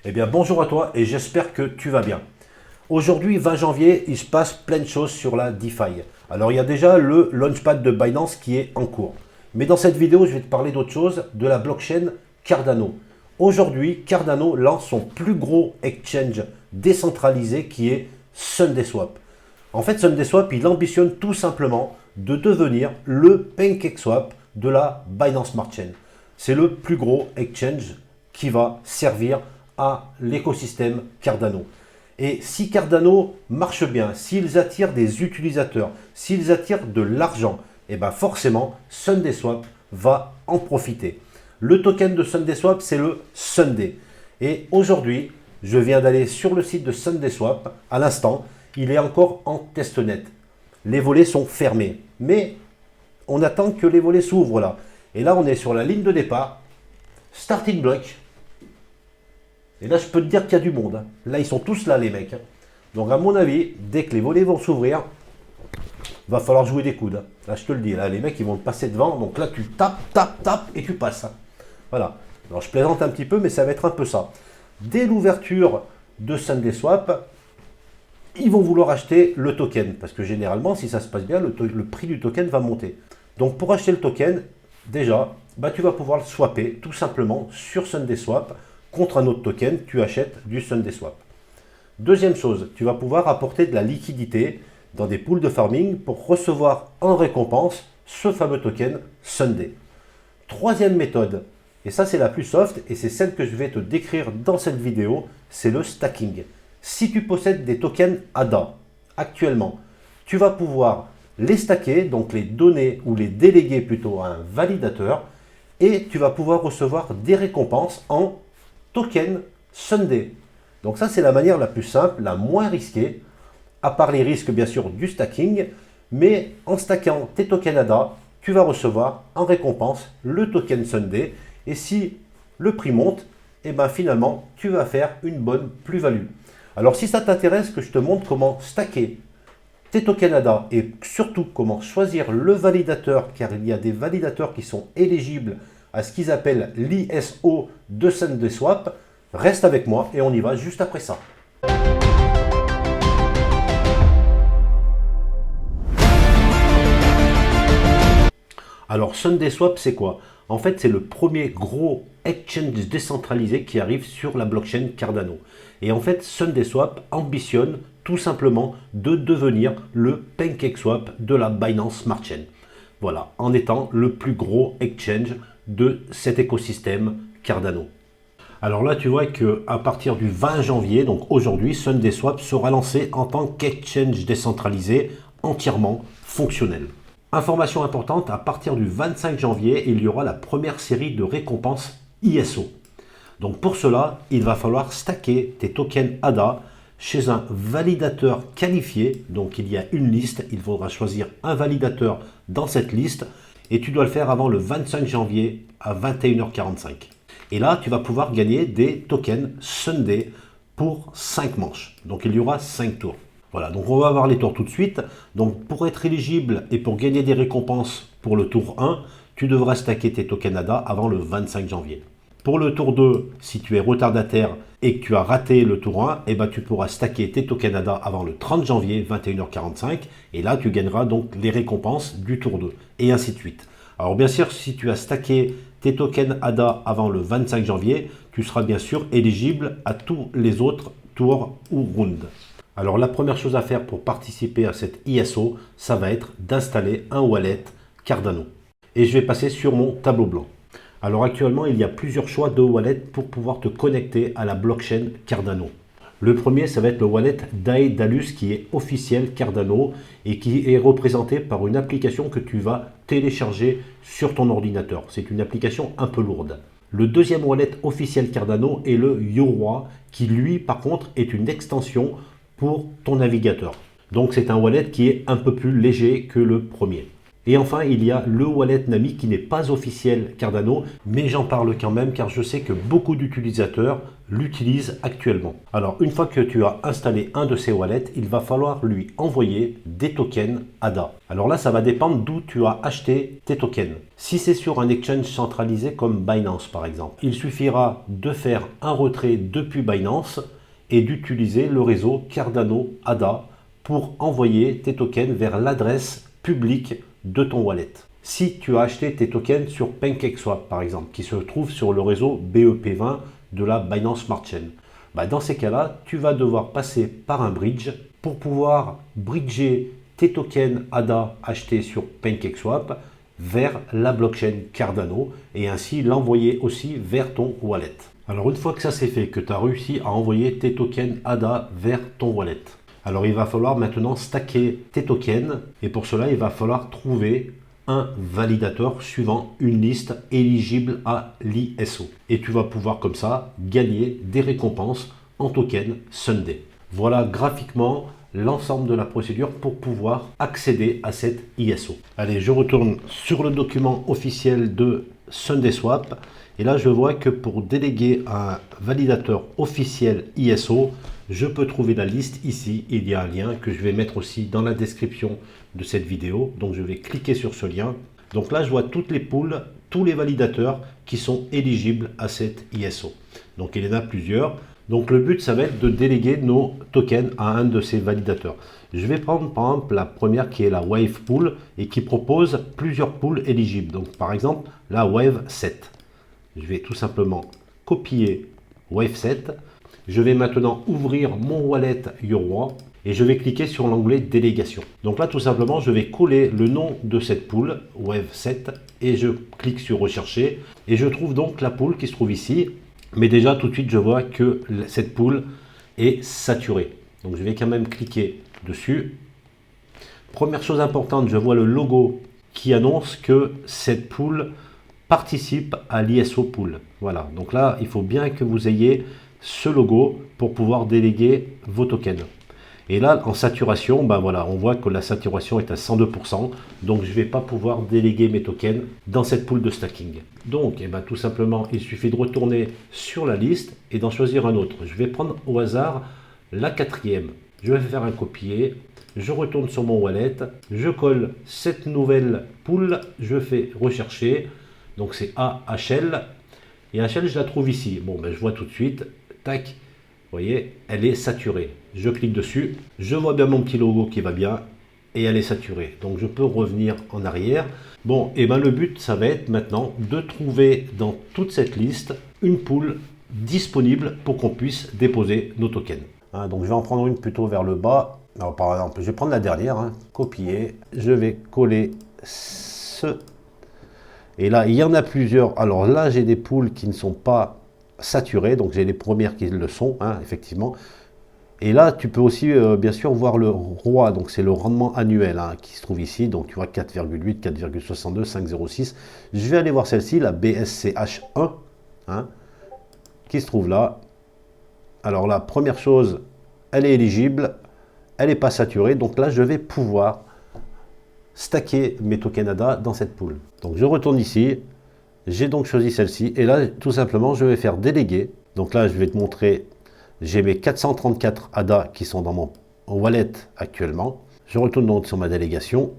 Eh bien bonjour à toi et j'espère que tu vas bien. Aujourd'hui 20 janvier, il se passe plein de choses sur la DeFi. Alors il y a déjà le launchpad de Binance qui est en cours. Mais dans cette vidéo, je vais te parler d'autre chose, de la blockchain Cardano. Aujourd'hui, Cardano lance son plus gros exchange décentralisé qui est SundaeSwap. En fait, SundaeSwap, il ambitionne tout simplement de devenir le PancakeSwap de la Binance Smart Chain. C'est le plus gros exchange qui va servir à l'écosystème Cardano. Et si Cardano marche bien, s'ils attirent des utilisateurs, s'ils attirent de l'argent, et bien forcément, SundaeSwap va en profiter. Le token de SundaeSwap, c'est le Sunday. Et aujourd'hui, je viens d'aller sur le site de SundaeSwap. À l'instant, il est encore en testnet. Les volets sont fermés. Mais on attend que les volets s'ouvrent là. Et là, on est sur la ligne de départ. Starting block. Et là, je peux te dire qu'il y a du monde. Là, ils sont tous là, les mecs. Donc, à mon avis, dès que les volets vont s'ouvrir, va falloir jouer des coudes. Là, je te le dis. Là, les mecs, ils vont te passer devant. Donc là, tu tapes, tapes, tapes et tu passes. Voilà. Alors, je plaisante un petit peu, mais ça va être un peu ça. Dès l'ouverture de SundaeSwap, ils vont vouloir acheter le token. Parce que généralement, si ça se passe bien, le prix du token va monter. Donc, pour acheter le token, déjà, tu vas pouvoir le swapper tout simplement sur SundaeSwap. Contre un autre token, tu achètes du SundaeSwap. Deuxième chose, tu vas pouvoir apporter de la liquidité dans des pools de farming pour recevoir en récompense ce fameux token Sunday. Troisième méthode, et ça c'est la plus soft et c'est celle que je vais te décrire dans cette vidéo, c'est le stacking. Si tu possèdes des tokens ADA actuellement, tu vas pouvoir les stacker, donc les donner ou les déléguer plutôt à un validateur et tu vas pouvoir recevoir des récompenses en token Sunday. Donc ça, c'est la manière la plus simple, la moins risquée, à part les risques bien sûr du stacking, mais en stackant tes tokens ADA, tu vas recevoir en récompense le token Sunday. Et si le prix monte, et finalement, tu vas faire une bonne plus-value. Alors si ça t'intéresse que je te montre comment stacker tes tokens ADA et surtout comment choisir le validateur, car il y a des validateurs qui sont éligibles à ce qu'ils appellent l'ISO de SundaeSwap, reste avec moi et on y va juste après ça. Alors SundaeSwap, c'est quoi? En fait, c'est le premier gros exchange décentralisé qui arrive sur la blockchain Cardano. Et en fait, SundaeSwap ambitionne tout simplement de devenir le PancakeSwap de la Binance Smart Chain. Voilà, en étant le plus gros exchange de cet écosystème Cardano. Alors là, tu vois qu'à partir du 20 janvier, donc aujourd'hui, SundaeSwap sera lancé en tant qu'exchange décentralisé entièrement fonctionnel. Information importante, à partir du 25 janvier, il y aura la première série de récompenses ISO. Donc pour cela, il va falloir stacker tes tokens ADA chez un validateur qualifié. Donc il y a une liste, il faudra choisir un validateur dans cette liste et tu dois le faire avant le 25 janvier à 21h45. Et là, tu vas pouvoir gagner des tokens Sunday pour 5 manches. Donc il y aura 5 tours. Voilà, donc on va voir les tours tout de suite. Donc pour être éligible et pour gagner des récompenses pour le tour 1, tu devras stacker tes tokens ADA avant le 25 janvier. Pour le tour 2, si tu es retardataire et que tu as raté le tour 1, tu pourras stacker tes tokens ADA avant le 30 janvier, 21h45. Et là, tu gagneras donc les récompenses du tour 2. Et ainsi de suite. Alors bien sûr, si tu as stacké tes tokens ADA avant le 25 janvier, tu seras bien sûr éligible à tous les autres tours ou rounds. Alors la première chose à faire pour participer à cette ISO, ça va être d'installer un wallet Cardano. Et je vais passer sur mon tableau blanc. Alors actuellement, il y a plusieurs choix de wallet pour pouvoir te connecter à la blockchain Cardano. Le premier, ça va être le wallet Daedalus qui est officiel Cardano et qui est représenté par une application que tu vas télécharger sur ton ordinateur. C'est une application un peu lourde. Le deuxième wallet officiel Cardano est le Yoroi qui lui par contre est une extension pour ton navigateur. Donc c'est un wallet qui est un peu plus léger que le premier. Et enfin, il y a le wallet Nami qui n'est pas officiel Cardano, mais j'en parle quand même car je sais que beaucoup d'utilisateurs l'utilisent actuellement. Alors, une fois que tu as installé un de ces wallets, il va falloir lui envoyer des tokens ADA. Alors là, ça va dépendre d'où tu as acheté tes tokens. Si c'est sur un exchange centralisé comme Binance par exemple, il suffira de faire un retrait depuis Binance et d'utiliser le réseau Cardano ADA pour envoyer tes tokens vers l'adresse publique de ton wallet. Si tu as acheté tes tokens sur PancakeSwap par exemple, qui se trouve sur le réseau BEP20 de la Binance Smart Chain, dans ces cas-là, tu vas devoir passer par un bridge pour pouvoir bridger tes tokens ADA achetés sur PancakeSwap vers la blockchain Cardano et ainsi l'envoyer aussi vers ton wallet. Alors une fois que ça c'est fait, que tu as réussi à envoyer tes tokens ADA vers ton wallet, alors il va falloir maintenant stacker tes tokens et pour cela il va falloir trouver un validateur suivant une liste éligible à l'ISO. Et tu vas pouvoir comme ça gagner des récompenses en token Sunday. Voilà graphiquement l'ensemble de la procédure pour pouvoir accéder à cette ISO. Allez, je retourne sur le document officiel de SundaySwap et là je vois que pour déléguer un validateur officiel ISO, je peux trouver la liste ici. Il y a un lien que je vais mettre aussi dans la description de cette vidéo. Donc je vais cliquer sur ce lien. Donc là je vois toutes les pools, tous les validateurs qui sont éligibles à cette ISO. Donc il y en a plusieurs. Donc le but ça va être de déléguer nos tokens à un de ces validateurs. Je vais prendre par exemple la première qui est la Wave Pool et qui propose plusieurs pools éligibles. Donc par exemple la Wave 7. Je vais tout simplement copier Wave 7. Je vais maintenant ouvrir mon wallet Yoroi et je vais cliquer sur l'onglet délégation. Donc là tout simplement je vais coller le nom de cette pool Wave 7 et je clique sur rechercher et je trouve donc la pool qui se trouve ici. Mais déjà tout de suite je vois que cette pool est saturée. Donc je vais quand même cliquer dessus. Première chose importante, je vois le logo qui annonce que cette pool participe à l'ISO pool. Voilà, donc là il faut bien que vous ayez ce logo pour pouvoir déléguer vos tokens. Et là en saturation, voilà, on voit que la saturation est à 102%, donc je ne vais pas pouvoir déléguer mes tokens dans cette pool de stacking. Donc tout simplement il suffit de retourner sur la liste et d'en choisir un autre. Je vais prendre au hasard la quatrième. Je vais faire un copier, je retourne sur mon wallet, je colle cette nouvelle pool, je fais rechercher, donc c'est AHL, et HL je la trouve ici. Bon je vois tout de suite, tac, vous voyez, elle est saturée. Je clique dessus, je vois bien mon petit logo qui va bien et elle est saturée. Donc je peux revenir en arrière. Bon, et le but, ça va être maintenant de trouver dans toute cette liste une pool disponible pour qu'on puisse déposer nos tokens. Donc je vais en prendre une plutôt vers le bas. Alors, par exemple, je vais prendre la dernière, copier. Je vais coller ce. Et là, il y en a plusieurs. Alors là, j'ai des pools qui ne sont pas saturées. Donc j'ai les premières qui le sont, effectivement. Et là, tu peux aussi, bien sûr, voir le ROI, donc c'est le rendement annuel qui se trouve ici. Donc, tu vois 4,8, 4,62, 5,06. Je vais aller voir celle-ci, la BSCH1, qui se trouve là. Alors la première chose, elle est éligible, elle n'est pas saturée. Donc là, je vais pouvoir stacker mes tokens ADA dans cette pool. Donc, je retourne ici. J'ai donc choisi celle-ci. Et là, tout simplement, je vais faire déléguer. Donc là, je vais te montrer... J'ai mes 434 ADA qui sont dans mon wallet actuellement. Je retourne donc sur ma délégation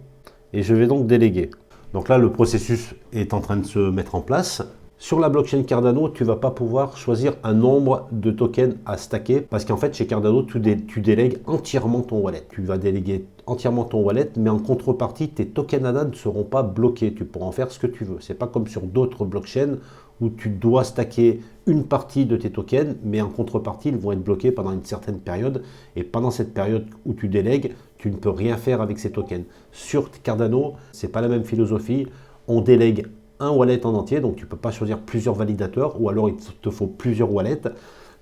et je vais donc déléguer. Donc là, le processus est en train de se mettre en place. Sur la blockchain Cardano, tu ne vas pas pouvoir choisir un nombre de tokens à stacker parce qu'en fait, chez Cardano, tu délègues entièrement ton wallet. Tu vas déléguer entièrement ton wallet, mais en contrepartie, tes tokens ADA ne seront pas bloqués. Tu pourras en faire ce que tu veux. Ce n'est pas comme sur d'autres blockchains où tu dois stacker une partie de tes tokens, mais en contrepartie, ils vont être bloqués pendant une certaine période. Et pendant cette période où tu délègues, tu ne peux rien faire avec ces tokens. Sur Cardano, ce n'est pas la même philosophie. On délègue un wallet en entier, donc tu ne peux pas choisir plusieurs validateurs, ou alors il te faut plusieurs wallets.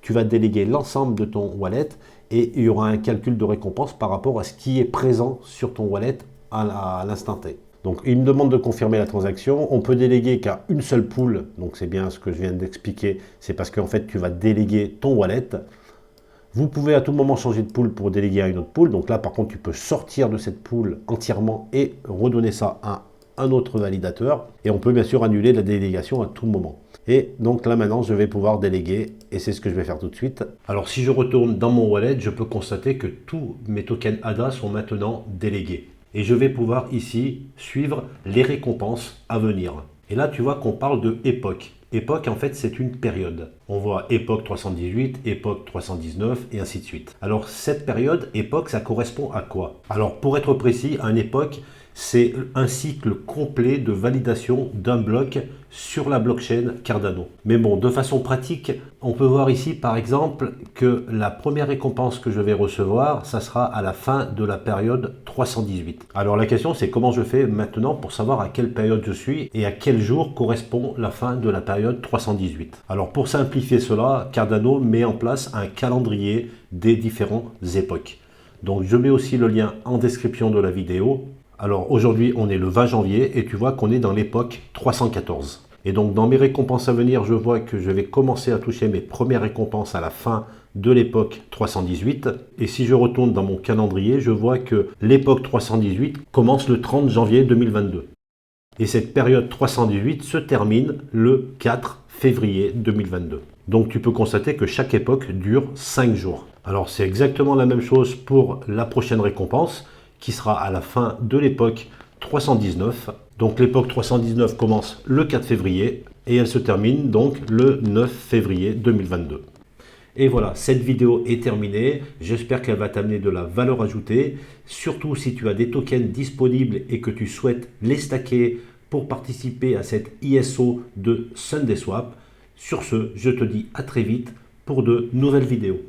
Tu vas déléguer l'ensemble de ton wallet et il y aura un calcul de récompense par rapport à ce qui est présent sur ton wallet à l'instant T. Donc, il me demande de confirmer la transaction. On peut déléguer qu'à une seule pool. Donc, c'est bien ce que je viens d'expliquer. C'est parce qu'en fait, tu vas déléguer ton wallet. Vous pouvez à tout moment changer de pool pour déléguer à une autre pool. Donc là, par contre, tu peux sortir de cette pool entièrement et redonner ça à un autre validateur et on peut bien sûr annuler la délégation à tout moment. Et donc là maintenant je vais pouvoir déléguer et c'est ce que je vais faire tout de suite. Alors si je retourne dans mon wallet, je peux constater que tous mes tokens ADA sont maintenant délégués. Et je vais pouvoir ici suivre les récompenses à venir. Et là tu vois qu'on parle de époque. Époque en fait c'est une période. On voit époque 318, époque 319 et ainsi de suite. Alors cette période, époque, ça correspond à quoi? Alors pour être précis, une époque, c'est un cycle complet de validation d'un bloc sur la blockchain Cardano. Mais bon, de façon pratique, on peut voir ici par exemple que la première récompense que je vais recevoir, ça sera à la fin de la période 318. Alors la question c'est comment je fais maintenant pour savoir à quelle période je suis et à quel jour correspond la fin de la période 318. Alors pour simplifier cela, Cardano met en place un calendrier des différentes époques. Donc je mets aussi le lien en description de la vidéo. Alors aujourd'hui on est le 20 janvier et tu vois qu'on est dans l'époque 314. Et donc dans mes récompenses à venir, je vois que je vais commencer à toucher mes premières récompenses à la fin de l'époque 318. Et si je retourne dans mon calendrier, je vois que l'époque 318 commence le 30 janvier 2022. Et cette période 318 se termine le 4 février 2022. Donc tu peux constater que chaque époque dure 5 jours. Alors c'est exactement la même chose pour la prochaine récompense qui sera à la fin de l'époque 319. Donc l'époque 319 commence le 4 février et elle se termine donc le 9 février 2022. Et voilà, cette vidéo est terminée. J'espère qu'elle va t'amener de la valeur ajoutée. Surtout si tu as des tokens disponibles et que tu souhaites les stacker pour participer à cette ISO de SundaeSwap. Sur ce, je te dis à très vite pour de nouvelles vidéos.